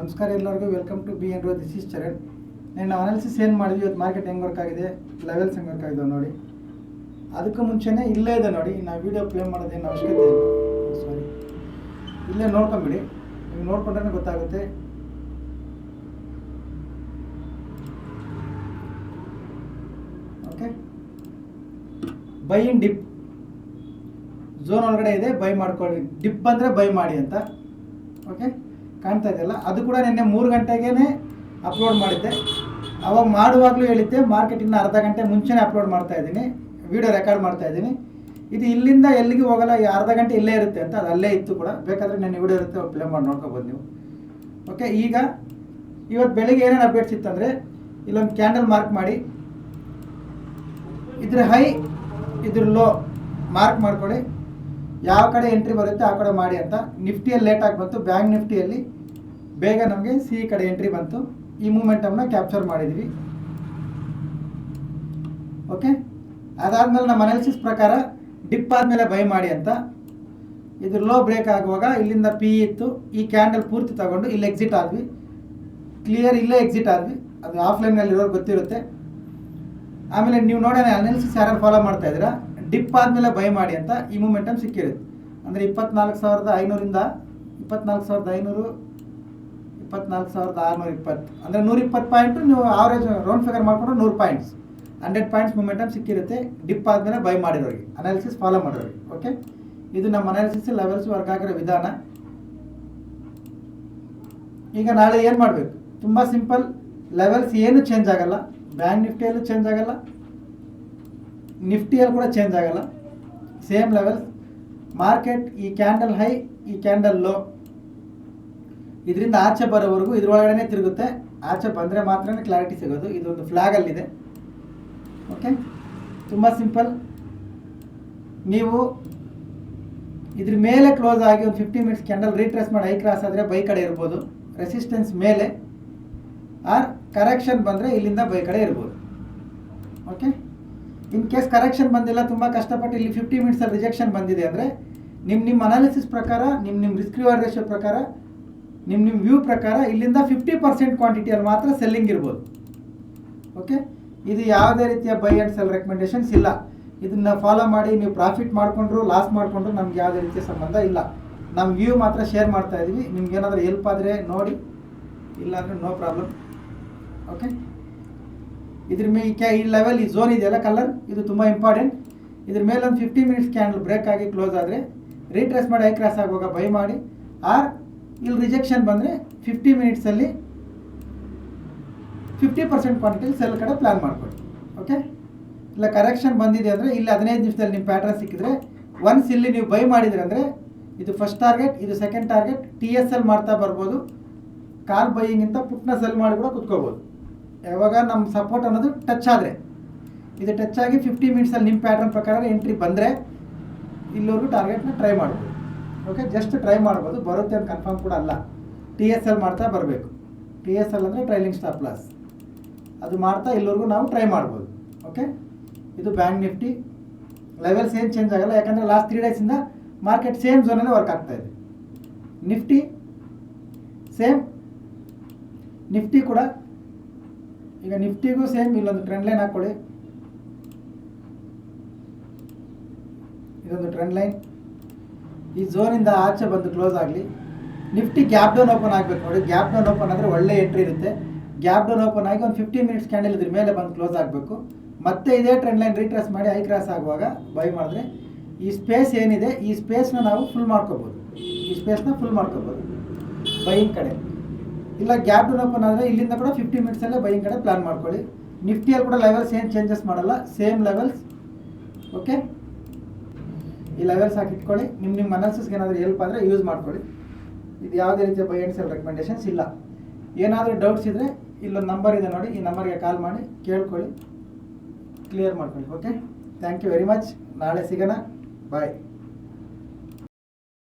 ನಮಸ್ಕಾರ ಎಲ್ಲರಿಗೂ, welcome to B N row. This is Charan. ನಾನು ಅನಾಲಿಸಿಸ್ ಏನು ಮಾಡಿದ್ವಿ, ಇವತ್ತು ಮಾರ್ಕೆಟ್ ಹೆಂಗೆ ವರ್ಕ್ ಆಗಿದೆ, ಲೆವೆಲ್ಸ್ ಹೆಂಗೆ ವರ್ಕ್ ಆಗಿದ್ದಾವೆ ನೋಡಿ. ಅದಕ್ಕೂ ಮುಂಚೆನೇ ಇಲ್ಲೇ ಇದೆ ನೋಡಿ, ನಾವು ವೀಡಿಯೋ ಪ್ಲೇ ಮಾಡೋದೇನು ಅವಶ್ಯಕತೆ ಇಲ್ಲ. ಸಾರಿ, ಇಲ್ಲೇ ನೋಡ್ಕೊಂಬಿಡಿ, ನೀವು ನೋಡ್ಕೊಂಡ್ರೆ ಗೊತ್ತಾಗುತ್ತೆ. Okay, bye in deep zone ಒಳಗಡೆ ಇದೆ, ಬೈ ಮಾಡ್ಕೊಳ್ಳಿ. ಡಿಪ್ ಅಂದರೆ ಬೈ ಮಾಡಿ ಅಂತ. ಓಕೆ, ಕಾಣ್ತಾ ಇದೆಯಲ್ಲ, ಅದು ಕೂಡ ನಿನ್ನೆ 3 ಗಂಟೆಗೇ ಅಪ್ಲೋಡ್ ಮಾಡಿದ್ದೆ. ಅವಾಗ ಮಾಡುವಾಗಲೂ ಹೇಳಿದ್ದೆ, ಮಾರ್ಕೆಟಿಂದ ಅರ್ಧ ಗಂಟೆ ಮುಂಚೆನೇ ಅಪ್ಲೋಡ್ ಮಾಡ್ತಾ ಇದ್ದೀನಿ, ವಿಡಿಯೋ ರೆಕಾರ್ಡ್ ಮಾಡ್ತಾ ಇದ್ದೀನಿ. ಇದು ಇಲ್ಲಿಂದ ಎಲ್ಲಿಗೆ ಹೋಗಲ್ಲ, ಈ ಅರ್ಧ ಗಂಟೆ ಇಲ್ಲೇ ಇರುತ್ತೆ ಅಂತ. ಅದು ಅಲ್ಲೇ ಇತ್ತು ಕೂಡ, ಬೇಕಾದರೆ ನನ್ನ ವಿಡಿಯೋ ಇರುತ್ತೆ, ಪ್ಲೇ ಮಾಡಿ ನೋಡ್ಕೊಬೋದು ನೀವು. ಓಕೆ, ಈಗ ಇವತ್ತು ಬೆಳಿಗ್ಗೆ ಏನೇನು ಅಪ್ಡೇಟ್ಸ್ ಇತ್ತಂದರೆ, ಇಲ್ಲೊಂದು ಕ್ಯಾಂಡಲ್ ಮಾರ್ಕ್ ಮಾಡಿ, ಇದ್ರ ಹೈ ಇದ್ರ ಲೋ ಮಾರ್ಕ್ ಮಾಡ್ಕೊಳ್ಳಿ, ಯಾವ ಕಡೆ ಎಂಟ್ರಿ ಬರುತ್ತೆ ಆ ಕಡೆ ಮಾಡಿ ಅಂತ. ನಿಫ್ಟಿಯಲ್ಲಿ ಲೇಟಾಗಿ ಬಂತು, ಬ್ಯಾಂಕ್ ನಿಫ್ಟಿಯಲ್ಲಿ ಬೇಗ ನಮಗೆ ಸಿ ಕಡೆ ಎಂಟ್ರಿ ಬಂತು. ಈ ಮೂಮೆಂಟಮ್ನ ಕ್ಯಾಪ್ಚರ್ ಮಾಡಿದ್ವಿ. ಓಕೆ, ಅದಾದಮೇಲೆ ನಮ್ಮ ಅನಾಲಿಸಿಸ್ ಪ್ರಕಾರ ಡಿಪ್ ಆದಮೇಲೆ ಬೈ ಮಾಡಿ ಅಂತ. ಇದು ಲೋ ಬ್ರೇಕ್ ಆಗುವಾಗ ಇಲ್ಲಿಂದ ಪಿ ಇತ್ತು, ಈ ಕ್ಯಾಂಡಲ್ ಪೂರ್ತಿ ತಗೊಂಡು ಇಲ್ಲಿ ಎಕ್ಸಿಟ್ ಆದ್ವಿ. ಕ್ಲಿಯರ್, ಇಲ್ಲೇ ಎಕ್ಸಿಟ್ ಆದ್ವಿ. ಅದು ಆಫ್ಲೈನಲ್ಲಿರೋರು ಗೊತ್ತಿರುತ್ತೆ. ಆಮೇಲೆ ನೀವು ನೋಡಿ, ಅನಾಲಿಸಿಸ್ ಯಾರು ಫಾಲೋ ಮಾಡ್ತಾ ಇದ್ದೀರಾ, ಡಿಪ್ ಆದಮೇಲೆ ಬೈ ಮಾಡಿ ಅಂತ ಈ ಮೂಮೆಂಟಮ್ ಸಿಕ್ಕಿರುತ್ತೆ. ಅಂದರೆ 24,500ರಿಂದ 24,500, 24,620, ಅಂದರೆ 120 ಪಾಯಿಂಟು ನೀವು ಆವರೇಜ್ ರೌಂಡ್ ಫಿಗರ್ ಮಾಡಿಕೊಂಡು 100 ಪಾಯಿಂಟ್ಸ್, 100 ಪಾಯಿಂಟ್ಸ್ ಮೂಮೆಂಟಮ್ ಸಿಕ್ಕಿರುತ್ತೆ ಡಿಪ್ ಆದಮೇಲೆ ಬೈ ಮಾಡಿರೋರಿಗೆ, ಅನಾಲಿಸಿಸ್ ಫಾಲೋ ಮಾಡಿರೋರಿಗೆ. ಓಕೆ, ಇದು ನಮ್ಮ ಅನಾಲಿಸಿಸ್ ಲೆವೆಲ್ಸ್ ವರ್ಕ್ ಆಗಿರೋ ವಿಧಾನ. ಈಗ ನಾಳೆ ಏನು ಮಾಡಬೇಕು, ತುಂಬ ಸಿಂಪಲ್. ಲೆವೆಲ್ಸ್ ಏನು ಚೇಂಜ್ ಆಗಲ್ಲ, ಬ್ಯಾಂಕ್ ನಿಫ್ಟಿಯಲ್ಲೂ ಚೇಂಜ್ ಆಗಲ್ಲ, ನಿಫ್ಟಿಯಲ್ಲಿ ಕೂಡ ಚೇಂಜ್ ಆಗಲ್ಲ, ಸೇಮ್ ಲೆವೆಲ್ಸ್. ಮಾರ್ಕೆಟ್ ಈ ಕ್ಯಾಂಡಲ್ ಹೈ, ಈ ಕ್ಯಾಂಡಲ್ ಲೋ, ಇದರಿಂದ ಆಚೆ ಬರೋವರೆಗೂ ಇದ್ರೊಳಗಡೆ ತಿರುಗುತ್ತೆ. ಆಚೆ ಬಂದರೆ ಮಾತ್ರ ಕ್ಲಾರಿಟಿ ಸಿಗೋದು. ಇದೊಂದು ಫ್ಲ್ಯಾಗಲ್ಲಿದೆ. ಓಕೆ, ತುಂಬ ಸಿಂಪಲ್. ನೀವು ಇದ್ರ ಮೇಲೆ ಕ್ಲೋಸ್ ಆಗಿ ಒಂದು 15 ಮಿನಿಟ್ಸ್ ಕ್ಯಾಂಡಲ್ ರೀಟ್ರೇಸ್ ಮಾಡಿ ಹೈ ಕ್ರಾಸ್ ಆದರೆ ಬೈ ಕಡೆ ಇರ್ಬೋದು, ರೆಸಿಸ್ಟೆನ್ಸ್ ಮೇಲೆ. ಆರ್ ಕರೆಕ್ಷನ್ ಬಂದರೆ ಇಲ್ಲಿಂದ ಬೈ ಕಡೆ ಇರ್ಬೋದು. ಓಕೆ, ಇನ್ ಕೇಸ್ ಕರೆಕ್ಷನ್ ಬಂದಿಲ್ಲ, ತುಂಬ ಕಷ್ಟಪಟ್ಟು ಇಲ್ಲಿ 50 ಮಿನಿಟ್ಸಲ್ಲಿ ರಿಜೆಕ್ಷನ್ ಬಂದಿದೆ ಅಂದರೆ, ನಿಮ್ಮ ಅನಾಲಿಸಿಸ್ ಪ್ರಕಾರ, ನಿಮ್ಮ ರಿಸ್ಕ್ ರಿವಾರ್ಡ್ ರೇಷಿಯೋ ಪ್ರಕಾರ, ನಿಮ್ಮ ವ್ಯೂ ಪ್ರಕಾರ ಇಲ್ಲಿಂದ 50% ಕ್ವಾಂಟಿಟಿಯಲ್ಲಿ ಮಾತ್ರ ಸೆಲ್ಲಿಂಗ್ ಇರ್ಬೋದು. ಓಕೆ, ಇದು ಯಾವುದೇ ರೀತಿಯ ಬೈ ಆ್ಯಂಡ್ ಸೆಲ್ ರೆಕಮೆಂಡೇಷನ್ಸ್ ಇಲ್ಲ. ಇದನ್ನು ಫಾಲೋ ಮಾಡಿ ನೀವು ಪ್ರಾಫಿಟ್ ಮಾಡಿಕೊಂಡ್ರು ಲಾಸ್ ಮಾಡಿಕೊಂಡ್ರು ನಮ್ಗೆ ಯಾವುದೇ ರೀತಿಯ ಸಂಬಂಧ ಇಲ್ಲ. ನಮ್ಮ ವ್ಯೂ ಮಾತ್ರ ಶೇರ್ ಮಾಡ್ತಾ ಇದ್ದೀವಿ. ನಿಮ್ಗೆ ಏನಾದರೂ ಹೆಲ್ಪ್ ಆದರೆ ನೋಡಿ, ಇಲ್ಲಾಂದರೆ ನೋ ಪ್ರಾಬ್ಲಮ್. ಓಕೆ, ಇದ್ರ ಮೇಲೆ ಈ ಲೆವೆಲ್, ಈ ಝೋನ್ ಇದೆಯಲ್ಲ ಕಲರ್, ಇದು ತುಂಬ ಇಂಪಾರ್ಟೆಂಟ್. ಇದ್ರ ಮೇಲೆ ಒಂದು 50 ಮಿನಿಟ್ಸ್ ಕ್ಯಾಂಡಲ್ ಬ್ರೇಕ್ ಆಗಿ ಕ್ಲೋಸ್ ಆದರೆ ರೀಟ್ರೇಸ್ ಮಾಡಿ ಹೈ ಕ್ರಾಸ್ ಆಗುವಾಗ ಬೈ ಮಾಡಿ. ಆರ್ ಇಲ್ಲಿ ರಿಜೆಕ್ಷನ್ ಬಂದರೆ 50 ಮಿನಿಟ್ಸಲ್ಲಿ 50% ಕ್ವಾಂಟಿಟಿಲಿ ಸೆಲ್ ಕಡೆ ಪ್ಲ್ಯಾನ್ ಮಾಡ್ಕೊಳ್ಳಿ. ಓಕೆ, ಇಲ್ಲ ಕರೆಕ್ಷನ್ ಬಂದಿದೆ ಅಂದರೆ ಇಲ್ಲಿ 15 ನಿಮಿಷದಲ್ಲಿ ನಿಮ್ಮ ಪ್ಯಾಟ್ರನ್ ಸಿಕ್ಕಿದ್ರೆ, ಒನ್ಸ್ ಇಲ್ಲಿ ನೀವು ಬೈ ಮಾಡಿದ್ರೆ ಅಂದರೆ ಇದು ಫಸ್ಟ್ ಟಾರ್ಗೆಟ್, ಇದು ಸೆಕೆಂಡ್ ಟಾರ್ಗೆಟ್. TSL ಮಾಡ್ತಾ ಬರ್ಬೋದು. ಕಾಲ್ ಬೈಯಿಂಗಿಂತ ಪುಟ್ನ ಸೆಲ್ ಮಾಡಿ ಕೂಡ ಕುತ್ಕೋಬೋದು. ಯಾವಾಗ ನಮ್ಮ ಸಪೋರ್ಟ್ ಅನ್ನೋದು ಟಚ್ ಆದರೆ, ಇದು ಟಚ್ ಆಗಿ 50 ಮಿನಿಟ್ಸಲ್ಲಿ ನಿಮ್ಮ ಪ್ಯಾಟ್ರನ್ ಪ್ರಕಾರ ಎಂಟ್ರಿ ಬಂದರೆ ಇಲ್ಲಿವರೆಗೂ ಟಾರ್ಗೆಟ್ನ ಟ್ರೈ ಮಾಡ್ಬೋದು. ಓಕೆ, ಜಸ್ಟ್ ಟ್ರೈ ಮಾಡ್ಬೋದು, ಬರುತ್ತೆ ಅಂತ ಕನ್ಫರ್ಮ್ ಕೂಡ ಅಲ್ಲ. TSL ಮಾಡ್ತಾ ಬರಬೇಕು. TSL ಅಂದರೆ ಟ್ರೈಲಿಂಗ್ ಸ್ಟಾಪ್ ಲಾಸ್, ಅದು ಮಾಡ್ತಾ ಇಲ್ಲಿವರೆಗೂ ನಾವು ಟ್ರೈ ಮಾಡ್ಬೋದು. ಓಕೆ, ಇದು ಬ್ಯಾಂಕ್ ನಿಫ್ಟಿ. ಲೆವೆಲ್ಸ್ ಏನು ಚೇಂಜ್ ಆಗಲ್ಲ, ಯಾಕಂದರೆ ಲಾಸ್ಟ್ 3 ಡೇಸಿಂದ ಮಾರ್ಕೆಟ್ ಸೇಮ್ ಝೋನಲ್ಲೇ ವರ್ಕ್ ಆಗ್ತಾಯಿದೆ. ನಿಫ್ಟಿ ಸೇಮ್, ನಿಫ್ಟಿ ಕೂಡ ಈಗ ನಿಫ್ಟಿಗೂ ಸೇಮ್ ಇಲ್ಲೊಂದು ಟ್ರೆಂಡ್ ಲೈನ್ ಹಾಕ್ಕೊಳ್ಳಿ. ಇದೊಂದು ಟ್ರೆಂಡ್ ಲೈನ್, ಈ ಝೋನಿಂದ ಆಚೆ ಬಂದು ಕ್ಲೋಸ್ ಆಗಲಿ. ನಿಫ್ಟಿ ಗ್ಯಾಪ್ ಡೌನ್ ಓಪನ್ ಆಗಬೇಕು ನೋಡಿ. ಗ್ಯಾಪ್ ಡೌನ್ ಓಪನ್ ಆದರೆ ಒಳ್ಳೆ ಎಂಟ್ರಿ ಇರುತ್ತೆ. ಗ್ಯಾಪ್ ಡೌನ್ ಓಪನ್ ಆಗಿ ಒಂದು 15 ಮಿನಿಟ್ಸ್ ಕ್ಯಾಂಡಲ್ ಇದ್ರ ಮೇಲೆ ಬಂದು ಕ್ಲೋಸ್ ಆಗಬೇಕು. ಮತ್ತೆ ಇದೇ ಟ್ರೆಂಡ್ ಲೈನ್ ರೀಟ್ರೇಸ್ ಮಾಡಿ ಹೈ ಕ್ರಾಸ್ ಆಗುವಾಗ ಬೈ ಮಾಡಿದ್ರೆ, ಈ ಸ್ಪೇಸ್ ಏನಿದೆ ಈ ಸ್ಪೇಸ್ನ ನಾವು ಫುಲ್ ಮಾಡ್ಕೋಬೋದು. ಈ ಸ್ಪೇಸ್ನ ಫುಲ್ ಮಾಡ್ಕೋಬೋದು ಬೈಯಿಂಗ್ ಕಡೆ. ಇಲ್ಲ ಗ್ಯಾಪ್ ಡೌನ್ ಓಪನ್ ಆದರೆ ಇಲ್ಲಿಂದ ಕೂಡ 50 ಮಿನಿಟ್ಸಲ್ಲೇ ಬೈಯಿಂಗ್ ಕಡೆ ಪ್ಲಾನ್ ಮಾಡ್ಕೊಳ್ಳಿ. ನಿಫ್ಟಿಯಲ್ಲಿ ಕೂಡ ಲೆವೆಲ್ಸ್ ಏನು ಚೇಂಜಸ್ ಮಾಡಲ್ಲ, ಸೇಮ್ ಲೆವೆಲ್ಸ್. ಓಕೆ, ಈ ಲೆವೆಲ್ಸ್ ಹಾಕಿಟ್ಕೊಳ್ಳಿ. ನಿಮ್ಮ ಅನಾಲಿಸಿಸ್ಗೆ ಏನಾದರೂ ಹೆಲ್ಪ್ ಆದರೆ ಯೂಸ್ ಮಾಡ್ಕೊಳ್ಳಿ. ಇದು ಯಾವುದೇ ರೀತಿಯ ಬೈ ಆ್ಯಂಡ್ ಸೆಲ್ ರೆಕಮೆಂಡೇಷನ್ಸ್ ಇಲ್ಲ. ಏನಾದರೂ ಡೌಟ್ಸ್ ಇದ್ದರೆ ಇಲ್ಲೊಂದು ನಂಬರ್ ಇದೆ ನೋಡಿ, ಈ ನಂಬರ್ಗೆ ಕಾಲ್ ಮಾಡಿ ಕೇಳ್ಕೊಳ್ಳಿ, ಕ್ಲಿಯರ್ ಮಾಡ್ಕೊಳ್ಳಿ. Okay, thank you very much. ನಾಳೆ ಸಿಗೋಣ, ಬಾಯ್.